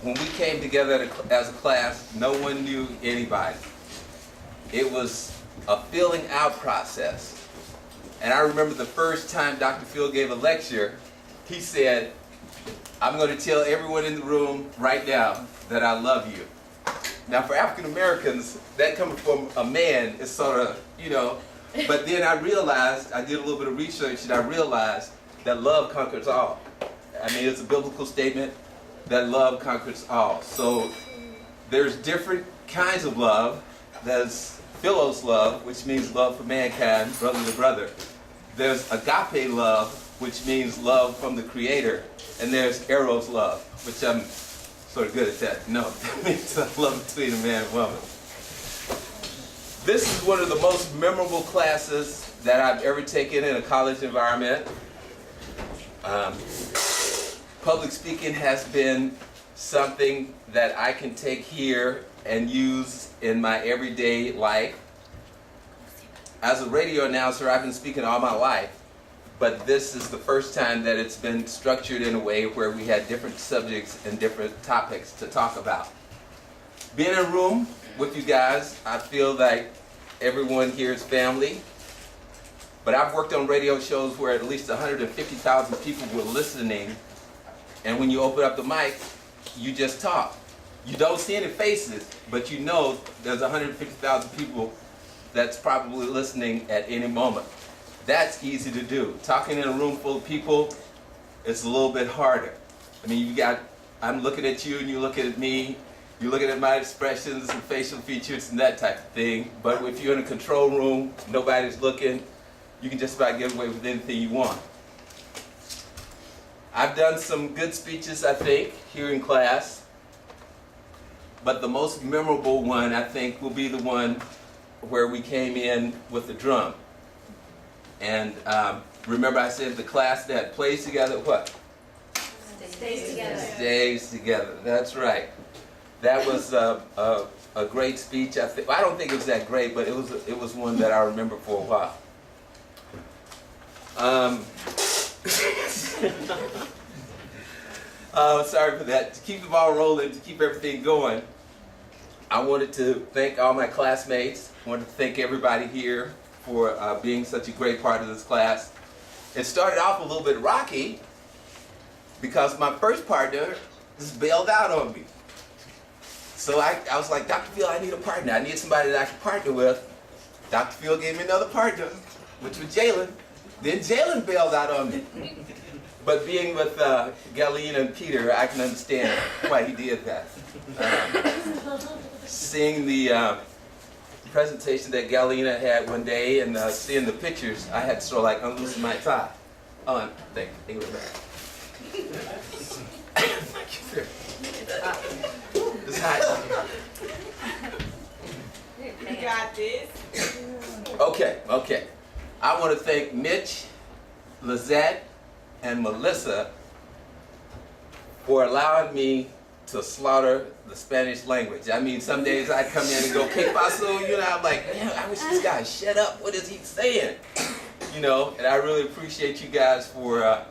when we came together as a class, no one knew anybody. It was a filling out process. And I remember the first time Dr. Phil gave a lecture, he said, I'm going to tell everyone in the room right now that I love you. Now for African Americans, that coming from a man is sort of, but then I realized, I did a little bit of research and I realized that love conquers all. I mean, it's a biblical statement that love conquers all. So there's different kinds of love. There's philos love, which means love for mankind, brother to brother. There's agape love, which means love from the Creator. And there's eros love, which I'm sort of good at that. No, that means love between a man and woman. This is one of the most memorable classes that I've ever taken in a college environment. Public speaking has been something that I can take here and use in my everyday life. As a radio announcer, I've been speaking all my life, but this is the first time that it's been structured in a way where we had different subjects and different topics to talk about. Being in a room with you guys, I feel like everyone here is family, but I've worked on radio shows where at least 150,000 people were listening, and when you open up the mic, you just talk. You don't see any faces, but you know there's 150,000 people that's probably listening at any moment. That's easy to do. Talking in a room full of people, it's a little bit harder. I mean, I'm looking at you and you're looking at me, you're looking at my expressions and facial features and that type of thing, but if you're in a control room, nobody's looking, you can just about get away with anything you want. I've done some good speeches, I think, here in class, but the most memorable one, I think, will be the one where we came in with the drum. And remember I said the class that plays together, what? Stays together. Stays together, that's right. That was a great speech. I don't think it was that great, but it was one that I remember for a while. Sorry for that. To keep the ball rolling, to keep everything going, I wanted to thank all my classmates. I wanted to thank everybody here for being such a great part of this class. It started off a little bit rocky because my first partner just bailed out on me. So I was like, Dr. Phil, I need a partner. I need somebody that I can partner with. Dr. Phil gave me another partner, which was Jalen. Then Jalen bailed out on me. But being with Galena and Peter, I can understand why he did that. Seeing the presentation that Galena had one day and seeing the pictures, I had to sort of like unloosen my tie. Oh, and thank you very much. Thank you. It's hot. You got this. Okay. I want to thank Mitch, Lizette, and Melissa for allowing me to slaughter the Spanish language. I mean, some days I come in and go, "Que paso?" I'm like, man, I wish this guy shut up. What is he saying? And I really appreciate you guys for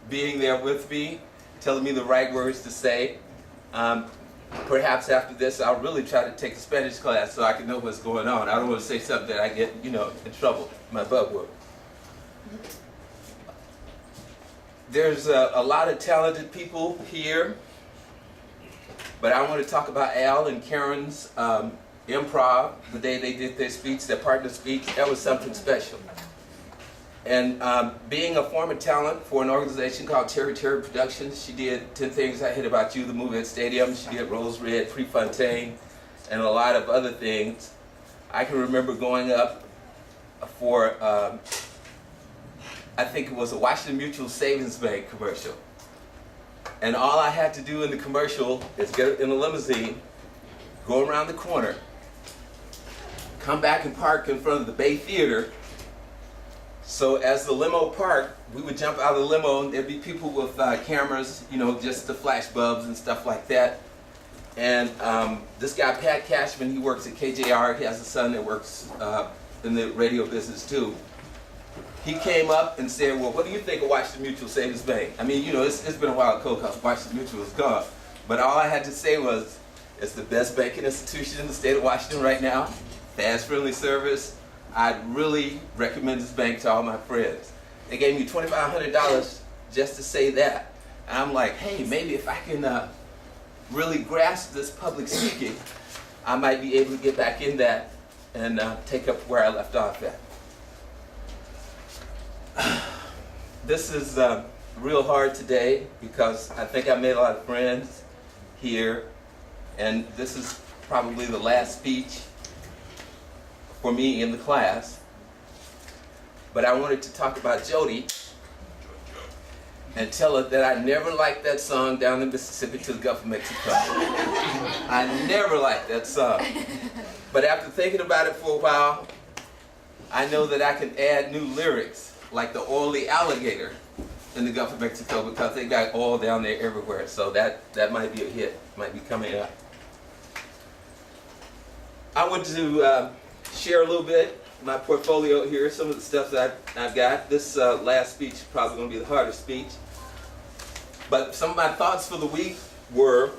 being there with me, telling me the right words to say. Perhaps after this, I'll really try to take a Spanish class so I can know what's going on. I don't want to say something that I get, in trouble. My butt will. There's a lot of talented people here, but I want to talk about Al and Karen's improv the day they did their speech, their partner speech. That was something special. And being a former talent for an organization called Terry Productions, she did 10 Things I Hate About You, the movie at Stadium. She did Rose Red, Prefontaine, and a lot of other things. I can remember going up for, I think it was a Washington Mutual Savings Bank commercial. And all I had to do in the commercial is get in a limousine, go around the corner, come back and park in front of the Bay Theater. So as the limo parked, we would jump out of the limo and there'd be people with cameras, just the flash bulbs and stuff like that. And this guy, Pat Cashman, he works at KJR. He has a son that works in the radio business too. He came up and said, well, what do you think of Washington Mutual Savings Bank? I mean, it's been a while ago because Washington Mutual is gone. But all I had to say was, it's the best banking institution in the state of Washington right now. Fast, friendly service. I'd really recommend this bank to all my friends. They gave me $2,500 just to say that. And I'm like, hey, maybe if I can really grasp this public speaking, I might be able to get back in that and take up where I left off at. This is real hard today because I think I made a lot of friends here, and this is probably the last speech for me in the class. But I wanted to talk about Jody and tell her that I never liked that song, Down the Mississippi to the Gulf of Mexico. I never liked that song. But after thinking about it for a while, I know that I can add new lyrics, like the oily alligator in the Gulf of Mexico, because they got oil down there everywhere. So that might be a hit, might be coming up. I want to share a little bit my portfolio here, some of the stuff that I've got. This last speech is probably going to be the hardest speech. But some of my thoughts for the week were,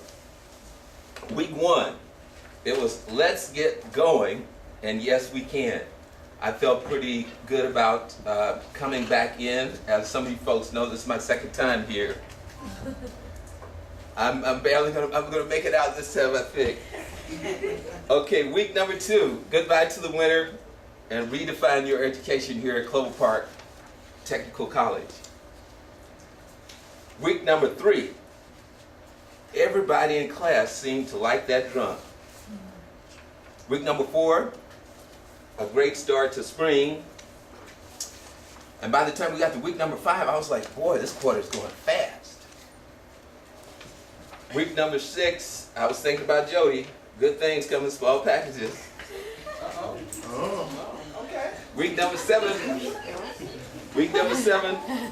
week one, it was let's get going, and yes we can. I felt pretty good about coming back in. As some of you folks know, this is my second time here. I'm gonna make it out this time, I think. Okay, week number 2, goodbye to the winter and redefine your education here at Clover Park Technical College. Week number 3, everybody in class seemed to like that drum. Week number 4, a great start to spring. And by the time we got to week number 5, I was like, boy, this quarter's going fast. Week number 6, I was thinking about Jody. Good things come in small packages. Okay. Week number 7,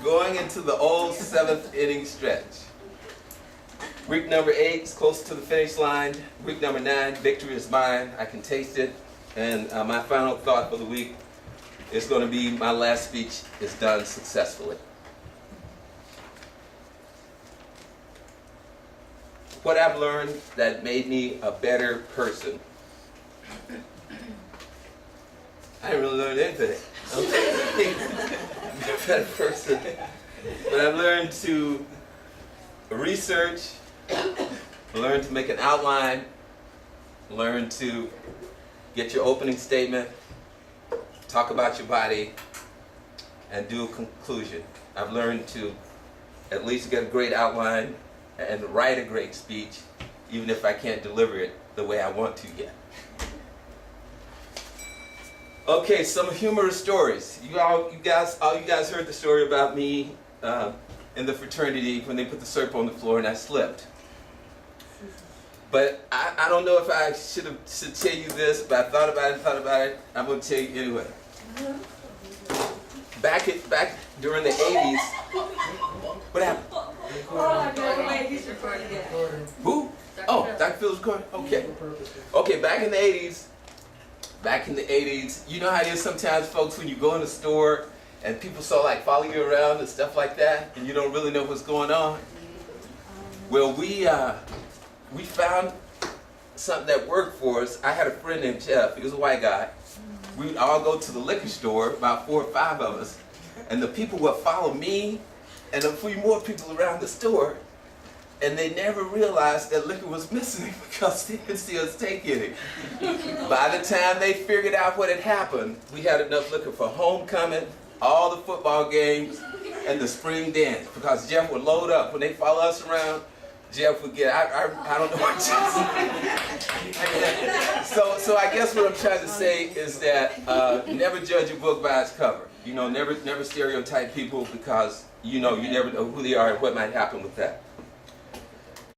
going into the old 7th inning stretch. Week number 8 is close to the finish line. Week number 9, victory is mine. I can taste it. And my final thought for the week is going to be my last speech is done successfully. What I've learned that made me a better person. I didn't really learn anything. A better person. But I've learned to research, learn to make an outline, learn to get your opening statement, talk about your body, and do a conclusion. I've learned to at least get a great outline and write a great speech, even if I can't deliver it the way I want to yet. Okay, some humorous stories. All you guys heard the story about me in the fraternity when they put the syrup on the floor and I slipped. But I don't know if I should tell you this, but I thought about it. I'm going to tell you anyway. Back during the 80s, what happened? Who? Oh, Dr. Phil's recording? Okay. Okay, back in the 80s, you know how it is sometimes, folks, when you go in the store and people follow you around and stuff like that, and you don't really know what's going on? Well, we found something that worked for us. I had a friend named Jeff. He was a white guy. We'd all go to the liquor store, about 4 or 5 of us, and the people would follow me and a few more people around the store, and they never realized that liquor was missing because they could see us taking it. By the time they figured out what had happened, we had enough liquor for homecoming, all the football games, and the spring dance, because Jeff would load up. When they follow us around, Jeff would get, I don't know what so I guess what I'm trying to say is that never judge a book by its cover. You know, never stereotype people, because you never know who they are and what might happen with that.